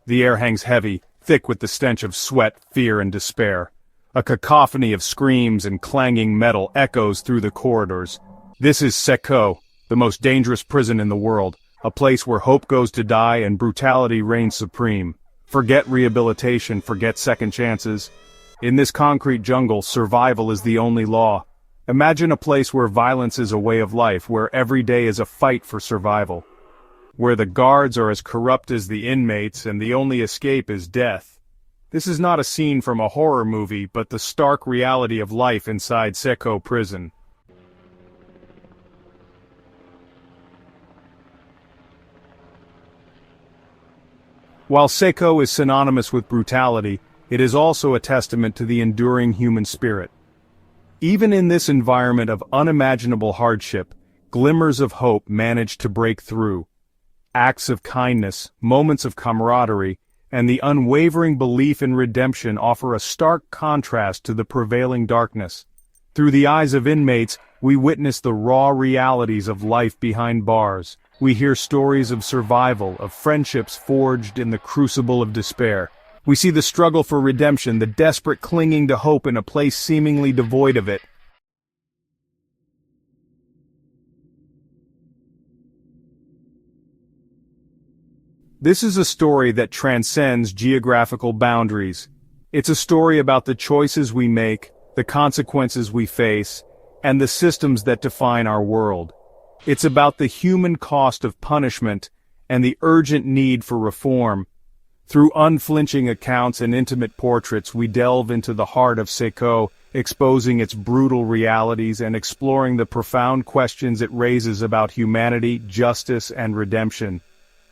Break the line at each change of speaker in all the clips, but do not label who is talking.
The air hangs heavy, thick with the stench of sweat, fear, and despair. A cacophony of screams and clanging metal echoes through the corridors. This is Cecot, the most dangerous prison in the world, a place where hope goes to die and brutality reigns supreme. Forget rehabilitation, forget second chances. In this concrete jungle, survival is the only law. Imagine a place where violence is a way of life, where every day is a fight for survival. Where the guards are as corrupt as the inmates and the only escape is death. This is not a scene from a horror movie, but the stark reality of life inside Cecot Prison. While Cecot is synonymous with brutality, it is also a testament to the enduring human spirit. Even in this environment of unimaginable hardship, glimmers of hope manage to break through. Acts of kindness, moments of camaraderie, and the unwavering belief in redemption offer a stark contrast to the prevailing darkness. Through the eyes of inmates, we witness the raw realities of life behind bars. We hear stories of survival, of friendships forged in the crucible of despair. We see the struggle for redemption, the desperate clinging to hope in a place seemingly devoid of it. This is a story that transcends geographical boundaries. It's a story about the choices we make, the consequences we face, and the systems that define our world. It's about the human cost of punishment and the urgent need for reform. Through unflinching accounts and intimate portraits, we delve into the heart of Cecot, exposing its brutal realities and exploring the profound questions it raises about humanity, justice, and redemption.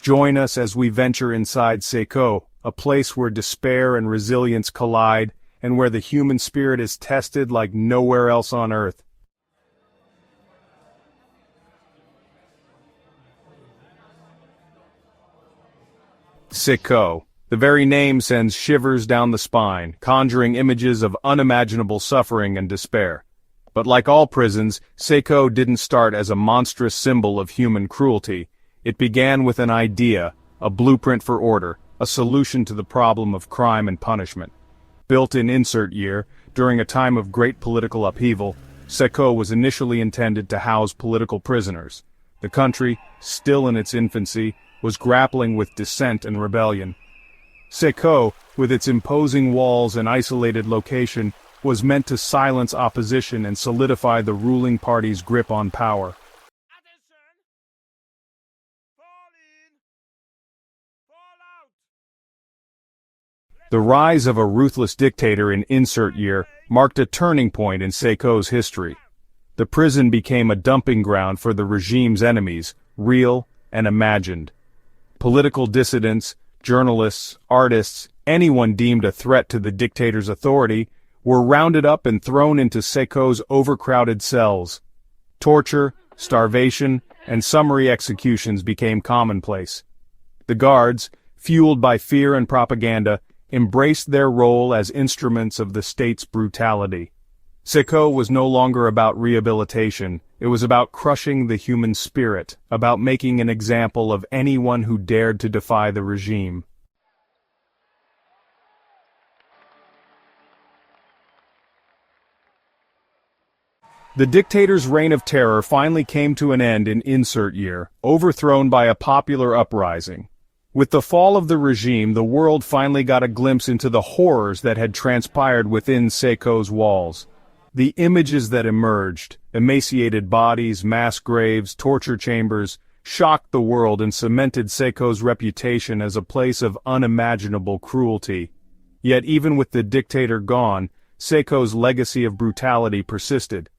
Join us as we venture inside Cecot, a place where despair and resilience collide, and where the human spirit is tested like nowhere else on earth. Cecot. The very name sends shivers down the spine, conjuring images of unimaginable suffering and despair. But like all prisons, Cecot didn't start as a monstrous symbol of human cruelty. It began with an idea, a blueprint for order, a solution to the problem of crime and punishment. Built in insert year, during a time of great political upheaval, Cecot was initially intended to house political prisoners. The country, still in its infancy, was grappling with dissent and rebellion. Cecot, with its imposing walls and isolated location, was meant to silence opposition and solidify the ruling party's grip on power. The rise of a ruthless dictator in insert year marked a turning point in Cecot's history. The prison became a dumping ground for the regime's enemies, real and imagined. Political dissidents, journalists, artists, anyone deemed a threat to the dictator's authority, were rounded up and thrown into Cecot's overcrowded cells. Torture, starvation, and summary executions became commonplace. The guards, fueled by fear and propaganda, embraced their role as instruments of the state's brutality. Cecot was no longer about rehabilitation, it was about crushing the human spirit, about making an example of anyone who dared to defy the regime. The dictator's reign of terror finally came to an end in insert year, overthrown by a popular uprising. With the fall of the regime, the world finally got a glimpse into the horrors that had transpired within Cecot's walls. The images that emerged, emaciated bodies, mass graves, torture chambers, shocked the world and cemented Cecot's reputation as a place of unimaginable cruelty. Yet even with the dictator gone, Cecot's legacy of brutality persisted.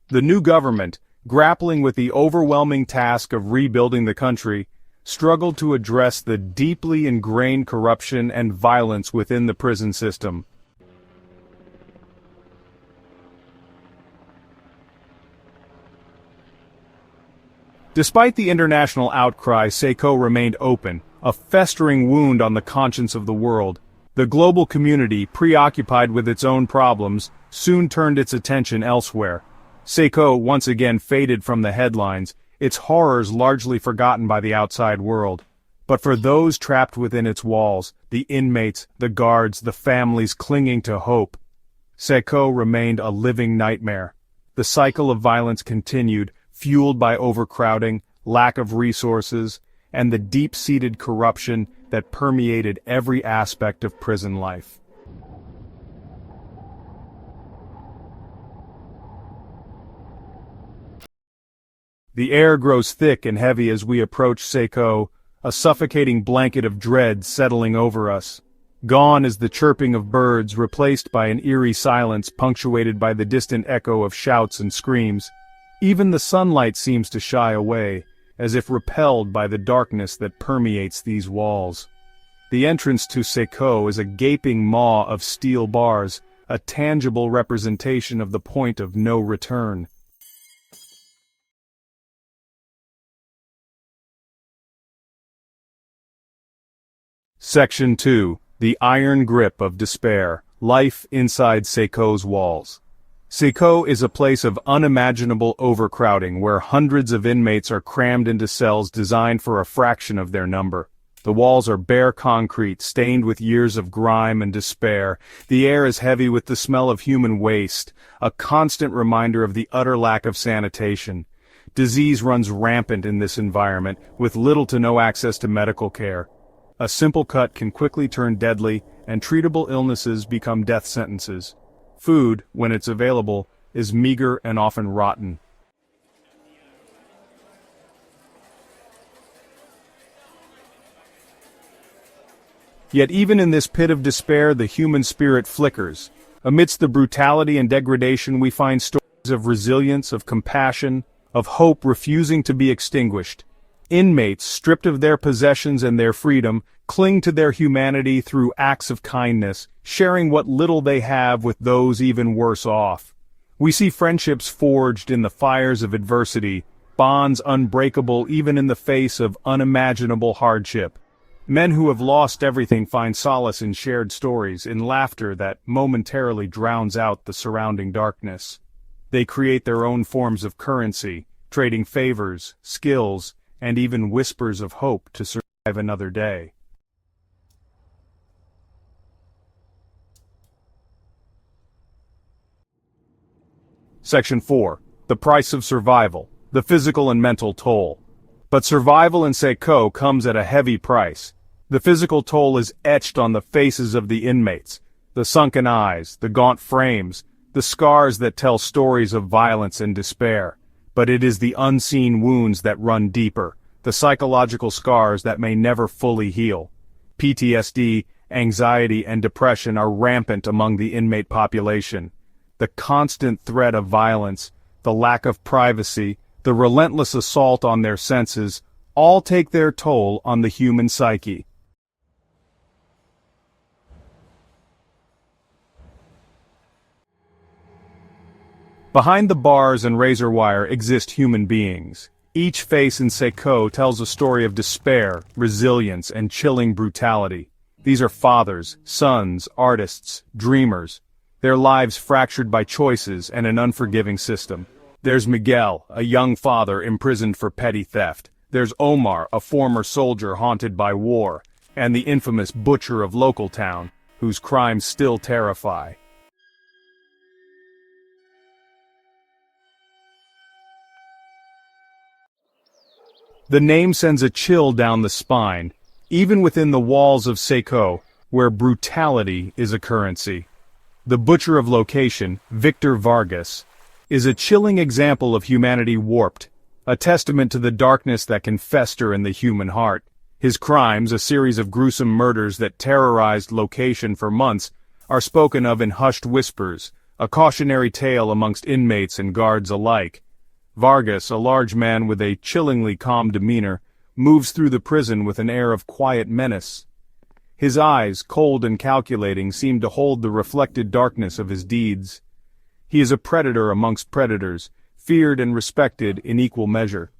The new government, grappling with the overwhelming task of rebuilding the country, struggled to address the deeply ingrained corruption and violence within the prison system. Despite the international outcry, Cecot remained open, a festering wound on the conscience of the world. The global community, preoccupied with its own problems, soon turned its attention elsewhere. Cecot once again faded from the headlines, its horrors largely forgotten by the outside world. But for those trapped within its walls, the inmates, the guards, the families clinging to hope, Cecot remained a living nightmare. The cycle of violence continued, fueled by overcrowding, lack of resources, and the deep-seated corruption that permeated every aspect of prison life. The air grows thick and heavy as we approach Cecot, a suffocating blanket of dread settling over us. Gone is the chirping of birds, replaced by an eerie silence punctuated by the distant echo of shouts and screams. Even the sunlight seems to shy away, as if repelled by the darkness that permeates these walls. The entrance to Cecot is a gaping maw of steel bars, a tangible representation of the point of no return. Section 2. The Iron Grip of Despair. Life inside Cecot's walls. Cecot is a place of unimaginable overcrowding where hundreds of inmates are crammed into cells designed for a fraction of their number. The walls are bare concrete, stained with years of grime and despair. The air is heavy with the smell of human waste, a constant reminder of the utter lack of sanitation. Disease runs rampant in this environment, with little to no access to medical care. A simple cut can quickly turn deadly, and treatable illnesses become death sentences. Food, when it's available, is meager and often rotten. Yet even in this pit of despair, the human spirit flickers. Amidst the brutality and degradation, we find stories of resilience, of compassion, of hope refusing to be extinguished. Inmates, stripped of their possessions and their freedom, cling to their humanity through acts of kindness, sharing what little they have with those even worse off. We see friendships forged in the fires of adversity, bonds unbreakable even in the face of unimaginable hardship. Men who have lost everything find solace in shared stories, in laughter that momentarily drowns out the surrounding darkness. They create their own forms of currency, trading favors, skills, and even whispers of hope to survive another day. Section 4. The Price of Survival, the Physical and Mental Toll. But survival in Cecot comes at a heavy price. The physical toll is etched on the faces of the inmates, the sunken eyes, the gaunt frames, the scars that tell stories of violence and despair. But it is the unseen wounds that run deeper, the psychological scars that may never fully heal. PTSD, anxiety, and depression are rampant among the inmate population. The constant threat of violence, the lack of privacy, the relentless assault on their senses, all take their toll on the human psyche. Behind the bars and razor wire exist human beings. Each face in Cecot tells a story of despair, resilience, and chilling brutality. These are fathers, sons, artists, dreamers, their lives fractured by choices and an unforgiving system. There's Miguel, a young father imprisoned for petty theft. There's Omar, a former soldier haunted by war, and the infamous butcher of local town, whose crimes still terrify. The name sends a chill down the spine, even within the walls of Cecot, where brutality is a currency. The butcher of location, Victor Vargas, is a chilling example of humanity warped, a testament to the darkness that can fester in the human heart. His crimes, a series of gruesome murders that terrorized location for months, are spoken of in hushed whispers, a cautionary tale amongst inmates and guards alike. Vargas, a large man with a chillingly calm demeanor, moves through the prison with an air of quiet menace. His eyes, cold and calculating, seem to hold the reflected darkness of his deeds. He is a predator amongst predators, feared and respected in equal measure.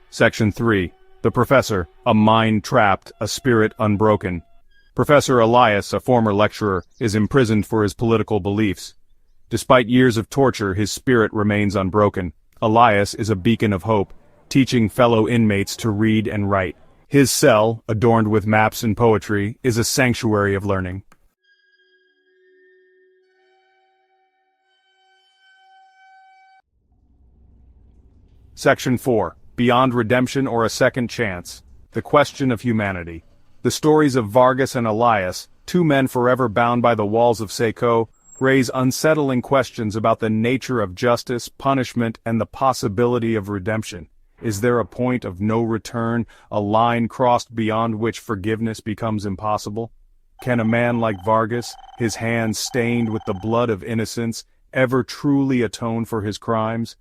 Section 3. The Professor, a mind trapped, a spirit unbroken. Professor Elias, a former lecturer, is imprisoned for his political beliefs. Despite years of torture, his spirit remains unbroken. Elias is a beacon of hope, teaching fellow inmates to read and write. His cell, adorned with maps and poetry, is a sanctuary of learning. Section 4. Beyond Redemption or a Second Chance. The Question of Humanity. The stories of Vargas and Elias, two men forever bound by the walls of Cecot, raise unsettling questions about the nature of justice, punishment, and the possibility of redemption. Is there a point of no return, a line crossed beyond which forgiveness becomes impossible? Can a man like Vargas, his hands stained with the blood of innocence, ever truly atone for his crimes?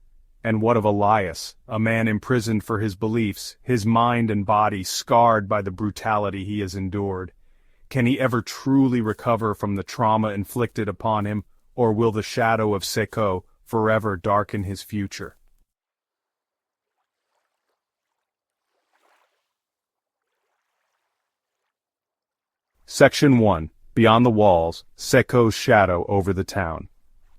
And what of Elias, a man imprisoned for his beliefs, his mind and body scarred by the brutality he has endured? Can he ever truly recover from the trauma inflicted upon him, or will the shadow of Cecot forever darken his future? Section 1. Beyond the Walls, Cecot's Shadow over the Town.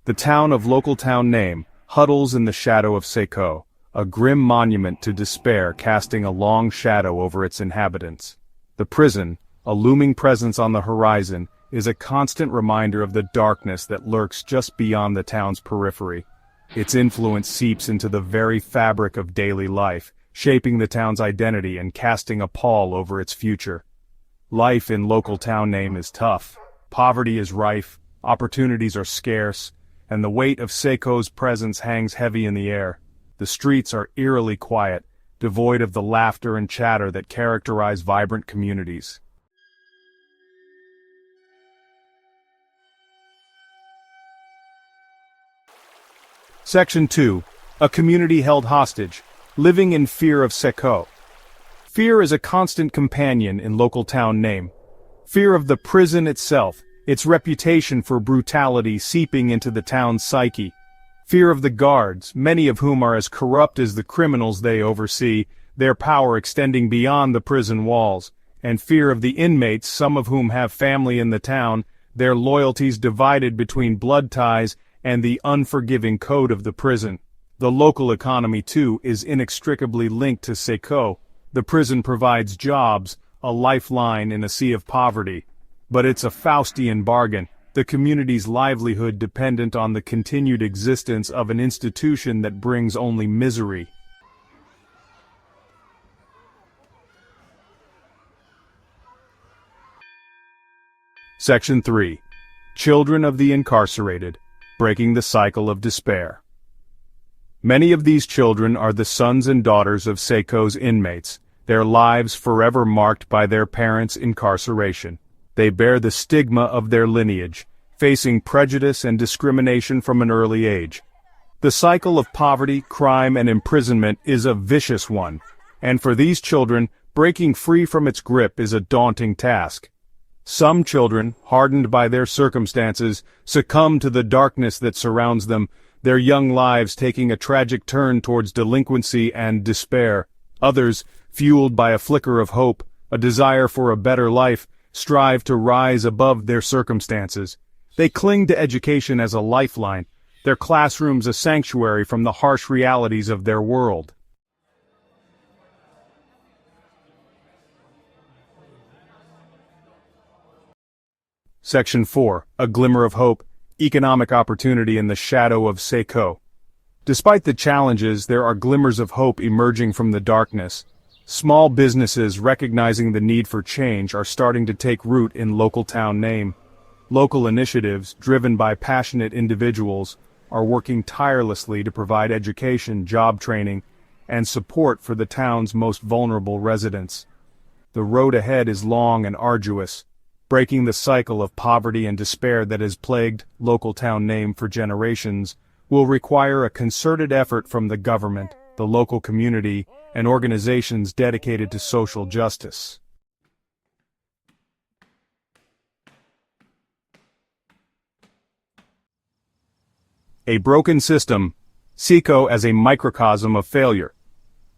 The town of local town name huddles in the shadow of Cecot, a grim monument to despair casting a long shadow over its inhabitants. The prison, a looming presence on the horizon, is a constant reminder of the darkness that lurks just beyond the town's periphery. Its influence seeps into the very fabric of daily life, shaping the town's identity and casting a pall over its future. Life in local town name is tough. Poverty is rife, opportunities are scarce, and the weight of Cecot's presence hangs heavy in the air. The streets are eerily quiet, devoid of the laughter and chatter that characterize vibrant communities. Section 2. A community held hostage, living in fear of Cecot. Fear is a constant companion in local town name. Fear of the prison itself, its reputation for brutality seeping into the town's psyche. Fear of the guards, many of whom are as corrupt as the criminals they oversee, their power extending beyond the prison walls. And fear of the inmates, some of whom have family in the town, their loyalties divided between blood ties and the unforgiving code of the prison. The local economy, too, is inextricably linked to Cecot. The prison provides jobs, a lifeline in a sea of poverty. But it's a Faustian bargain, the community's livelihood dependent on the continued existence of an institution that brings only misery. Section 3. Children of the Incarcerated, Breaking the Cycle of Despair. Many of these children are the sons and daughters of Cecot's inmates, their lives forever marked by their parents' incarceration. They bear the stigma of their lineage, facing prejudice and discrimination from an early age. The cycle of poverty, crime, and imprisonment is a vicious one, and for these children, breaking free from its grip is a daunting task. Some children, hardened by their circumstances, succumb to the darkness that surrounds them, their young lives taking a tragic turn towards delinquency and despair. Others, fueled by a flicker of hope, a desire for a better life, strive to rise above their circumstances. They cling to education as a lifeline, their classrooms a sanctuary from the harsh realities of their world. Section 4. A Glimmer of Hope, Economic Opportunity in the Shadow of Cecot. Despite the challenges, there are glimmers of hope emerging from the darkness. Small businesses recognizing the need for change are starting to take root in local town name. Local initiatives, driven by passionate individuals, are working tirelessly to provide education, job training, and support for the town's most vulnerable residents. The road ahead is long and arduous. Breaking the cycle of poverty and despair that has plagued local town name for generations will require a concerted effort from the government, the local community, and organizations dedicated to social justice. A broken system, Cecot as a microcosm of failure.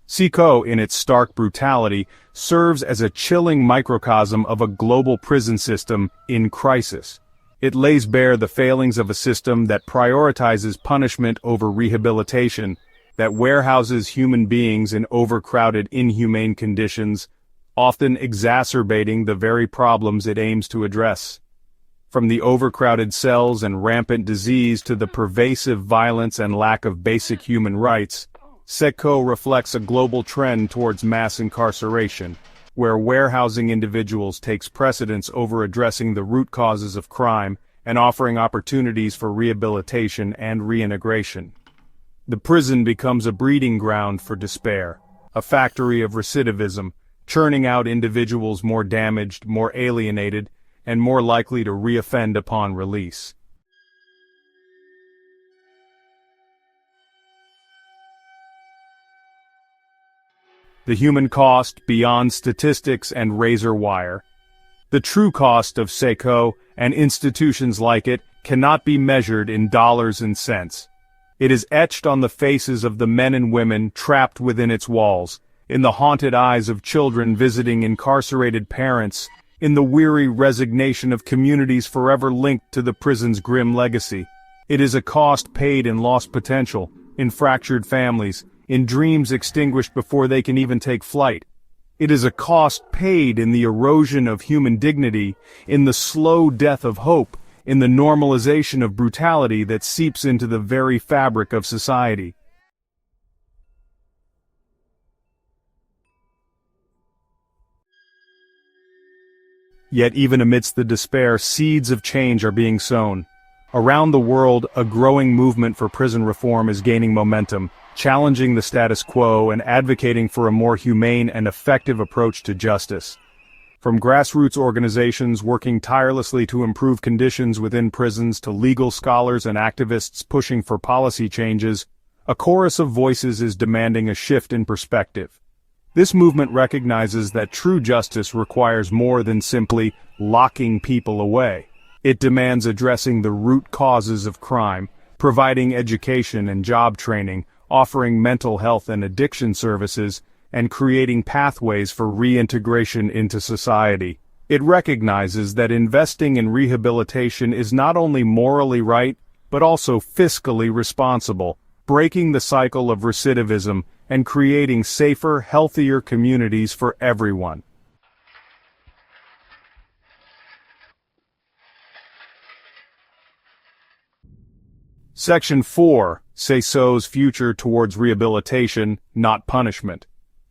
Cecot, in its stark brutality, serves as a chilling microcosm of a global prison system in crisis. It lays bare the failings of a system that prioritizes punishment over rehabilitation, that warehouses human beings in overcrowded, inhumane conditions, often exacerbating the very problems it aims to address. From the overcrowded cells and rampant disease to the pervasive violence and lack of basic human rights, Cecot reflects a global trend towards mass incarceration, where warehousing individuals takes precedence over addressing the root causes of crime and offering opportunities for rehabilitation and reintegration. The prison becomes a breeding ground for despair, a factory of recidivism, churning out individuals more damaged, more alienated, and more likely to reoffend upon release. The human cost beyond statistics and razor wire. The true cost of Cecot and institutions like it cannot be measured in dollars and cents. It is etched on the faces of the men and women trapped within its walls, in the haunted eyes of children visiting incarcerated parents, in the weary resignation of communities forever linked to the prison's grim legacy. It is a cost paid in lost potential, in fractured families, in dreams extinguished before they can even take flight. It is a cost paid in the erosion of human dignity, in the slow death of hope, in the normalization of brutality that seeps into the very fabric of society. Yet even amidst the despair, seeds of change are being sown. Around the world, a growing movement for prison reform is gaining momentum, challenging the status quo and advocating for a more humane and effective approach to justice. From grassroots organizations working tirelessly to improve conditions within prisons to legal scholars and activists pushing for policy changes, a chorus of voices is demanding a shift in perspective. This movement recognizes that true justice requires more than simply locking people away. It demands addressing the root causes of crime, providing education and job training, offering mental health and addiction services, and creating pathways for reintegration into society. It recognizes that investing in rehabilitation is not only morally right, but also fiscally responsible, breaking the cycle of recidivism and creating safer, healthier communities for everyone. Section 4. Cecot's future towards rehabilitation, not punishment.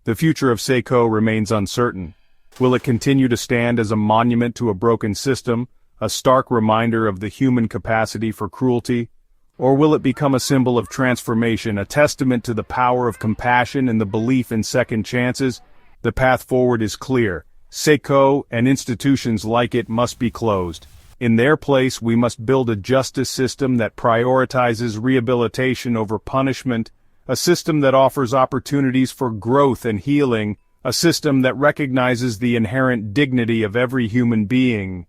The future of Cecot remains uncertain. Will it continue to stand as a monument to a broken system, a stark reminder of the human capacity for cruelty? Or will it become a symbol of transformation, a testament to the power of compassion and the belief in second chances? The path forward is clear. Cecot and institutions like it must be closed. In their place, we must build a justice system that prioritizes rehabilitation over punishment, a system that offers opportunities for growth and healing, a system that recognizes the inherent dignity of every human being.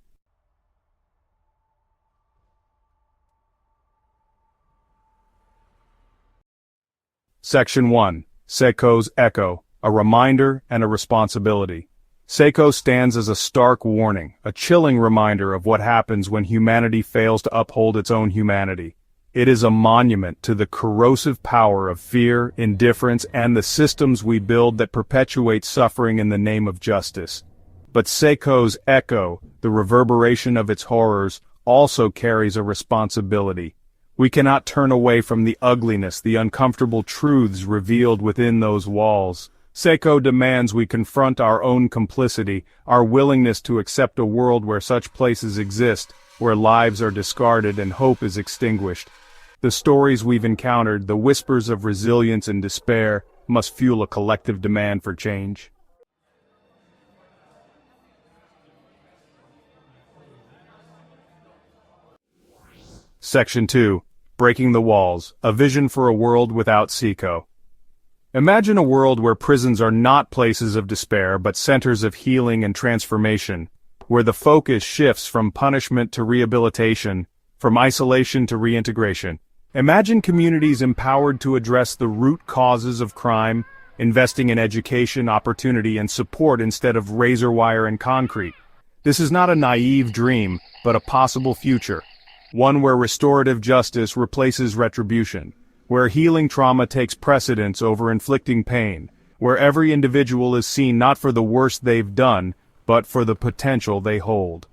Section 1. Cecot's Echo, a reminder and a responsibility. Cecot stands as a stark warning, a chilling reminder of what happens when humanity fails to uphold its own humanity. It is a monument to the corrosive power of fear, indifference, and the systems we build that perpetuate suffering in the name of justice. But Cecot's echo, the reverberation of its horrors, also carries a responsibility. We cannot turn away from the ugliness, the uncomfortable truths revealed within those walls. Cecot demands we confront our own complicity, our willingness to accept a world where such places exist, where lives are discarded and hope is extinguished. The stories we've encountered, the whispers of resilience and despair, must fuel a collective demand for change. Section 2. Breaking the Walls, a vision for a world without Cecot. Imagine a world where prisons are not places of despair but centers of healing and transformation, where the focus shifts from punishment to rehabilitation, from isolation to reintegration. Imagine communities empowered to address the root causes of crime, investing in education, opportunity, and support instead of razor wire and concrete. This is not a naive dream, but a possible future. One where restorative justice replaces retribution, where healing trauma takes precedence over inflicting pain, where every individual is seen not for the worst they've done, but for the potential they hold.